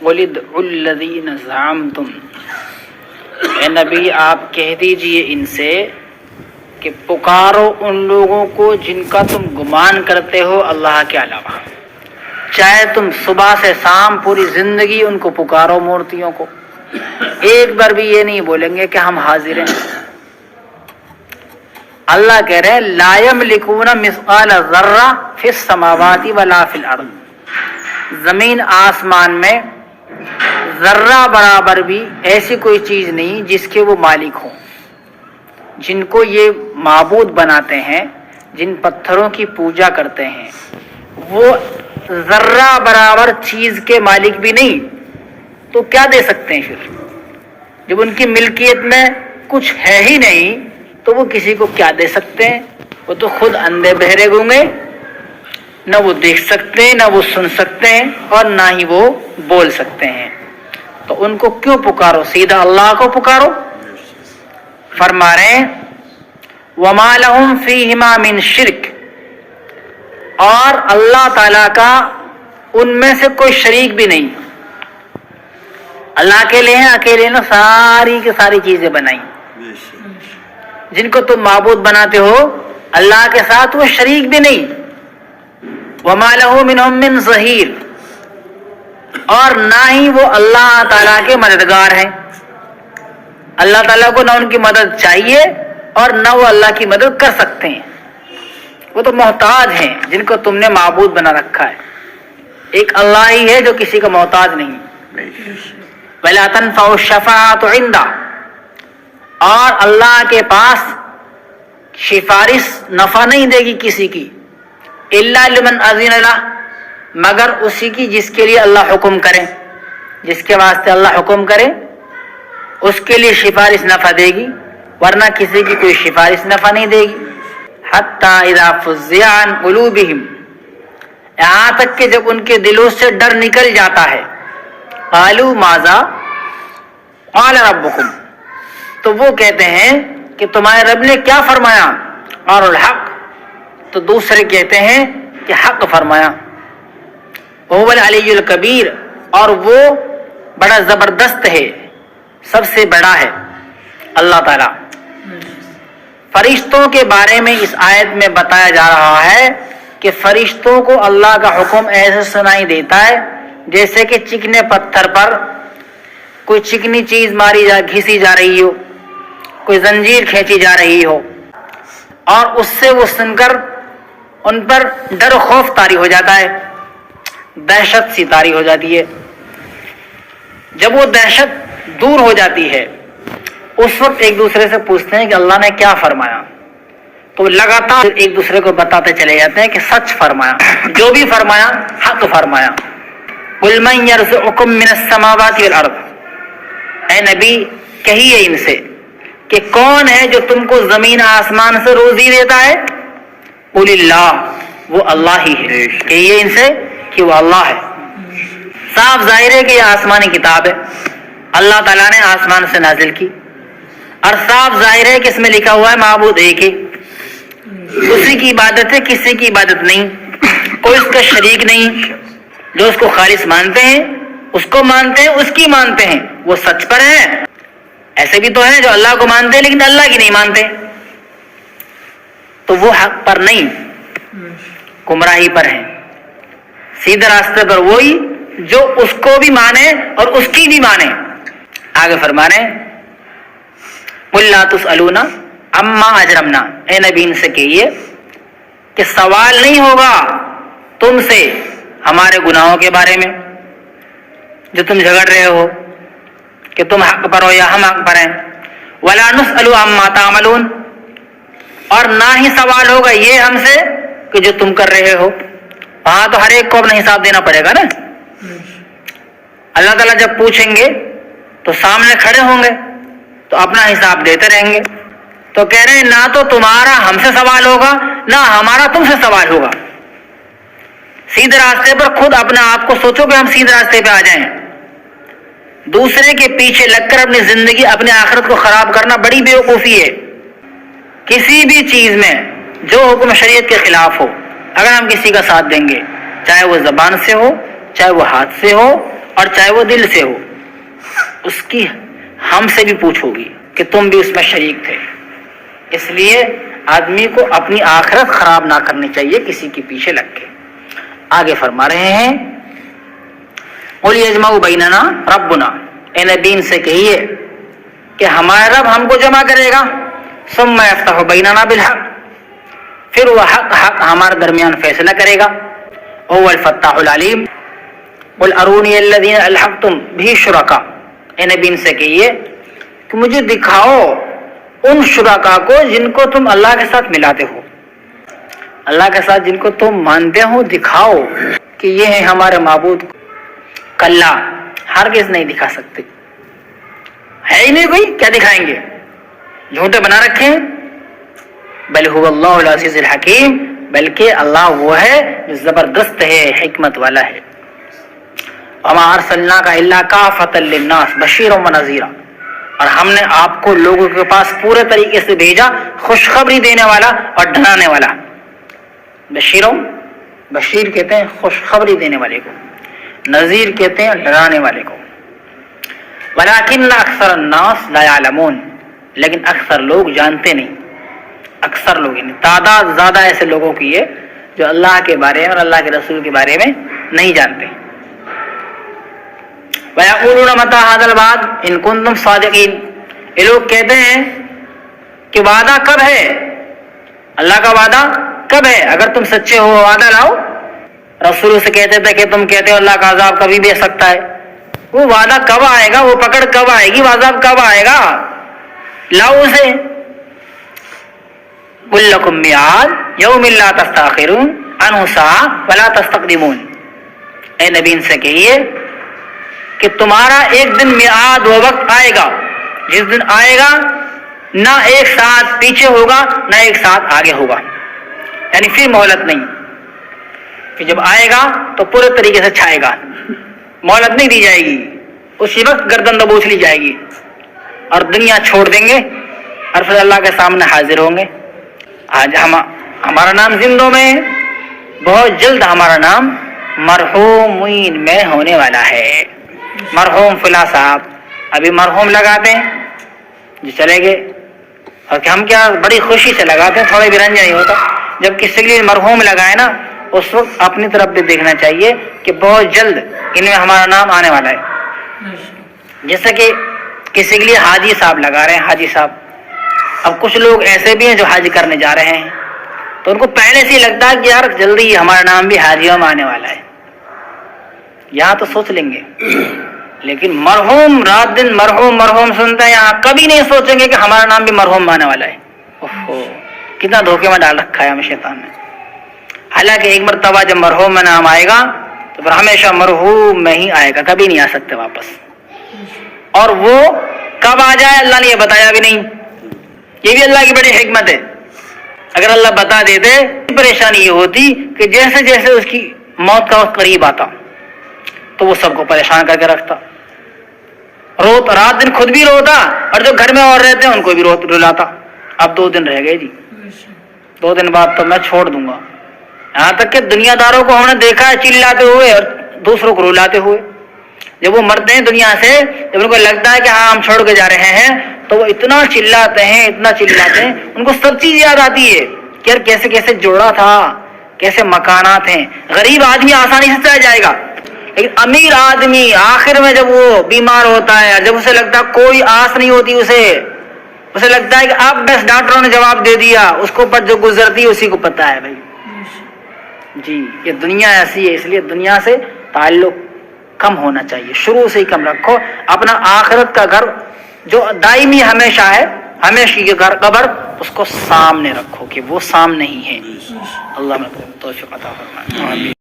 قُلِ ادْعُوا الَّذِينَ زَعَمْتُمْ، اے نبی آپ کہہ دیجئے ان سے کہ پکارو ان لوگوں کو جن کا تم گمان کرتے ہو اللہ کے علاوہ، چاہے تم صبح سے شام پوری زندگی ان کو پکارو، مورتیوں کو، ایک بار بھی یہ نہیں بولیں گے کہ ہم حاضر ہیں۔ اللہ کہہ رہے ہیں لا یملکون مثقال ذرہ فی السماوات ولا فی الارض، زمین آسمان میں ذرہ برابر بھی ایسی کوئی چیز نہیں جس کے وہ مالک ہوں۔ جن کو یہ معبود بناتے ہیں، جن پتھروں کی پوجا کرتے ہیں، وہ ذرہ برابر چیز کے مالک بھی نہیں، تو کیا دے سکتے ہیں پھر؟ جب ان کی ملکیت میں کچھ ہے ہی نہیں تو وہ کسی کو کیا دے سکتے ہیں؟ وہ تو خود اندھے بہرے گونگے، نہ وہ دیکھ سکتے ہیں، نہ وہ سن سکتے ہیں، اور نہ ہی وہ بول سکتے ہیں، تو ان کو کیوں پکارو؟ سیدھا اللہ کو پکارو۔ فرما رہے ہیں وَمَا لَهُمْ فِيهِمَا مِنْ شِرْك، اور اللہ تعالیٰ کا ان میں سے کوئی شریک بھی نہیں۔ اللہ اکیلے ہیں، اکیلے نے ساری کی ساری چیزیں بنائی، جن کو تم معبود بناتے ہو اللہ کے ساتھ وہ شریک بھی نہیں۔ وَمَا لَهُ مِنْهُمْ مِنْ ظَهِيرٍ، اور نہ ہی وہ اللہ تعالیٰ کے مددگار ہیں۔ اللہ تعالیٰ کو نہ ان کی مدد چاہیے اور نہ وہ اللہ کی مدد کر سکتے ہیں، وہ تو محتاج ہیں جن کو تم نے معبود بنا رکھا ہے۔ ایک اللہ ہی ہے جو کسی کا محتاج نہیں۔ وَلَا تَنْفَعُ الشَّفَاعَةُ عِنْدَهُ، اور اللہ کے پاس سفارش نفع نہیں دے گی کسی کی، إِلَّا لِمَنْ أَذِنَ لَهُ، مگر اسی کی جس کے لیے اللہ حکم کرے، جس کے واسطے اللہ حکم کرے اس کے لیے سفارش نفع دے گی، ورنہ کسی کی کوئی سفارش نفع نہیں دے گی۔ حَتَّى إِذَا فُزِّعَ عَنْ قُلُوبِهِمْ، یہاں تک کہ جب ان کے دلوں سے ڈر نکل جاتا ہے، قَالُوا مَاذَا قَالَ رَبُّكُمْ، تو وہ کہتے ہیں کہ تمہارے رب نے کیا فرمایا، اور الحق، تو دوسرے کہتے ہیں کہ حق فرمایا۔ وَهُوَ الْعَلِيُّ الْكَبِيرُ، اور وہ بڑا زبردست ہے، سب سے بڑا ہے اللہ تعالیٰ۔ فرشتوں کے بارے میں اس آیت میں بتایا جا رہا ہے کہ فرشتوں کو اللہ کا حکم ایسے سنائی دیتا ہے جیسے کہ چکنے پتھر پر کوئی چکنی چیز گھسی جا رہی ہو، کوئی زنجیر کھینچی جا رہی ہو، اور اس سے وہ سن کر ان پر ڈر و خوف طاری ہو جاتا ہے، دہشت سی طاری ہو جاتی ہے۔ جب وہ دہشت دور ہو جاتی ہے اس وقت ایک دوسرے سے پوچھتے ہیں کہ اللہ نے کیا فرمایا، تو لگاتار ایک دوسرے کو بتاتے چلے جاتے ہیں کہ سچ فرمایا، جو بھی فرمایا حق فرمایا۔ قُلْ مَنْ يَرْزُقُكُم مِّنَ السَّمَاوَاتِ وَالْأَرْضِ، اے نبی کہیے ان سے کہ کون ہے جو تم کو زمین آسمان سے روزی دیتا ہے؟ قُلِ اللَّهُ، وہ اللہ ہی ہے، کہیے ان سے کہ وہ اللہ ہے۔ صاف ظاہر ہے کہ یہ آسمانی کتاب ہے، اللہ تعالیٰ نے آسمان سے نازل کی، اور صاف ظاہر ہے کہ اس میں لکھا ہوا ہے معبود ایک ہی، اسی کی عبادت ہے، کسی کی عبادت نہیں، کوئی اس کا شریک نہیں۔ جو اس کو خالص مانتے ہیں اس کو مانتے ہیں، اس کی مانتے ہیں، وہ سچ پر ہیں۔ ایسے بھی تو ہیں جو اللہ کو مانتے ہیں لیکن اللہ کی نہیں مانتے، تو وہ حق پر نہیں، گمراہی پر ہیں۔ سیدھے راستے پر وہی جو اس کو بھی مانے اور اس کی بھی مانے۔ آگے فرمانے قُلْ لَا تُسْأَلُونَ عَمَّا أَجْرَمْنَا، اے نبی ان سے کہیے کہ سوال نہیں ہوگا تم سے ہمارے گناہوں کے بارے میں، جو تم جھگڑ رہے ہو کہ تم حق پر ہو یا ہم حق پر ہیں۔ وَلَا نُسْأَلُ عَمَّا تَعْمَلُونَ، اور نہ ہی سوال ہوگا یہ ہم سے کہ جو تم کر رہے ہو۔ وہاں تو ہر ایک کو اپنا حساب دینا پڑے گا نا۔ اللہ تعالیٰ جب پوچھیں گے تو سامنے کھڑے ہوں گے تو اپنا حساب دیتے رہیں گے۔ تو کہہ رہے ہیں نہ تو تمہارا ہم سے سوال ہوگا نہ ہمارا تم سے سوال ہوگا۔ سیدھے راستے پر خود اپنے آپ کو سوچو کہ ہم سیدھے راستے پہ آ جائیں۔ دوسرے کے پیچھے لگ کر اپنی زندگی اپنی آخرت کو خراب کرنا بڑی بیوقوفی ہے۔ کسی بھی چیز میں جو حکم شریعت کے خلاف ہو، اگر ہم کسی کا ساتھ دیں گے، چاہے وہ زبان سے ہو چاہے وہ ہاتھ سے ہو، اور چاہے وہ دل سے ہو، اس کی ہم سے بھی پوچھو گی کہ تم بھی اس میں شریک تھے۔ اس لیے آدمی کو اپنی آخرت خراب نہ کرنی چاہیے کسی کے پیچھے لگ کے۔ آگے فرما رہے ہیں قُلْ يَجْمَعُ بَيْنَنَا رَبُّنَا، اے نبی ان سے کہیے کہ ہمارا رب ہم کو جمع کرے گا، ثُمَّ يَفْتَحُ بَيْنَنَا بِالْحَقِّ، پھر وہ حق ہمارے درمیان فیصلہ کرے گا۔ هُوَ الْفَتَّاحُ الْعَلِيمُ قُلْ أَرُونِيَ الَّذِينَ أَلْحَقْتُمْ بِهِ شُرَكَاءَ، اے نبی ان سے کہیے کہ مجھے دکھاؤ ان شرکاء کو جن کو تم اللہ کے ساتھ ملاتے ہو، اللہ کے ساتھ جن کو تم مانتے ہو، دکھاؤ کہ یہ ہیں ہمارے معبود۔ کلا، ہرگز نہیں دکھا سکتے، ہے ہی نہیں کوئی، کیا دکھائیں گے، جھوٹے بنا رکھے ہیں۔ بل هو اللہ العزیز الحکیم، بلکہ اللہ وہ ہے جو زبردست ہے، حکمت والا ہے۔ وما ارسلناک الا کافۃ للناس بشیرا ونذیرا، اور ہم نے آپ کو لوگوں کے پاس پورے طریقے سے بھیجا، خوشخبری دینے والا اور ڈرانے والا۔ بشیر کہتے ہیں خوشخبری دینے والے کو، نذیر کہتے ہیں ڈرانے والے کو۔ ولکن اکثر الناس لا يعلمون، لیکن اکثر لوگ جانتے نہیں، اکثر لوگ یعنی تعداد زیادہ ایسے لوگوں کی ہے جو اللہ کے بارے میں اور اللہ کے رسول کے بارے میں نہیں جانتے۔ وَيَقُولُونَ مَتَىٰ هَٰذَا الْوَعْدُ إِن كُنتُمْ صَادِقِينَ، یہ لوگ کہتے ہیں کہ وعدہ کب ہے، اللہ کا وعدہ کب ہے، اگر تم سچے ہو وعدہ لاؤ۔ رسول سے کہتے تھے کہ تم کہتے ہو اللہ کا عذاب کبھی بھی آ سکتا ہے، وہ وعدہ کب آئے گا، وہ پکڑ کب آئے گی، وہ عذاب کب آئے گا، لاؤ اسے۔ قُل لَّكُم مِّيعَادُ يَوْمٍ لَّا تَسْتَأْخِرُونَ عَنْهُ سَاعَةً وَلَا تَسْتَقْدِمُونَ، اے نبی ان سے کہیے کہ تمہارا ایک دن میعاد وہ وقت آئے گا جس دن آئے گا نہ ایک ساتھ پیچھے ہوگا نہ ایک ساتھ آگے ہوگا، یعنی پھر مہلت نہیں، کہ جب آئے گا تو پورے طریقے سے چھائے گا، مہلت نہیں دی جائے گی، اسی وقت گردن دبوچ لی جائے گی اور دنیا چھوڑ دیں گے اور پھر اللہ کے سامنے حاضر ہوں گے۔ آج ہمارا نام زندوں میں ہے، بہت جلد ہمارا نام مرحومین میں ہونے والا ہے۔ مرحوم فلاں صاحب، ابھی مرحوم لگاتے ہیں جو چلے گئے، اور کہ ہم کیا بڑی خوشی سے لگاتے ہیں، تھوڑے بھی رنج نہیں ہوتا۔ جب کسی کے لیے مرحوم لگائے نا، اس وقت اپنی طرف بھی دیکھنا چاہیے کہ بہت جلد ان میں ہمارا نام آنے والا ہے۔ جیسا کہ کسی کے لیے حاجی صاحب لگا رہے ہیں، حاجی صاحب، اب کچھ لوگ ایسے بھی ہیں جو حج کرنے جا رہے ہیں، تو ان کو پہلے سے ہی لگتا ہے کہ یار جلدی ہمارا نام بھی حاجیوں میں آنے والا ہے، یہاں تو سوچ لیں گے، لیکن مرحوم رات دن مرحوم مرحوم سنتے ہیں، یہاں کبھی نہیں سوچیں گے کہ ہمارا نام بھی مرحوم آنے والا ہے۔ اوہو، کتنا دھوکے میں ڈال رکھا ہے ہمیں شیطان نے۔ حالانکہ ایک مرتبہ جب مرحوم میں نام آئے گا تو پھر ہمیشہ مرحوم میں ہی آئے گا، کبھی نہیں آ سکتے واپس۔ اور وہ کب آ جائے اللہ نے یہ بتایا بھی نہیں، یہ بھی اللہ کی بڑی حکمت ہے۔ اگر اللہ بتا دیتے پریشانی یہ ہوتی کہ جیسے جیسے اس کی موت کا وقت قریب آتا تو وہ سب کو پریشان کر کے رکھتا، روتا، رات دن خود بھی روتا اور جو گھر میں اور رہتے ہیں ان کو بھی رلاتا۔ اب 2 دن رہ گئے جی، 2 دن بعد تو میں چھوڑ دوں گا۔ یہاں تک کہ دنیا داروں کو ہم نے دیکھا ہے چلاتے ہوئے اور دوسروں کو رلاتے ہوئے۔ جب وہ مرتے ہیں دنیا سے، جب ان کو لگتا ہے کہ ہاں ہم چھوڑ کے جا رہے ہیں، تو وہ اتنا چلاتے ہیں، اتنا چلاتے ہیں، ان کو سب چیز یاد آتی ہے کہ یار کیسے کیسے جوڑا تھا، کیسے مکانات ہیں۔ غریب آدمی آسانی سے چلا جائے گا، لیکن امیر آدمی آخر میں جب وہ بیمار ہوتا ہے، جب اسے لگتا ہے کوئی آس نہیں ہوتی، اسے لگتا ہے کہ اب بس ڈاکٹروں نے جواب دے دیا، اس کو پر جو گزرتی ہے اسی کو پتا ہے بھائی۔ جی یہ دنیا ایسی ہے، اس لیے دنیا سے تعلق کم ہونا چاہیے، شروع سے ہی کم رکھو۔ اپنا آخرت کا گھر جو دائمی ہمیشہ ہے، ہمیشہ کے گھر قبر، اس کو سامنے رکھو کہ وہ سامنے ہی ہے۔ اللہ میں توفیق عطا فرمائے۔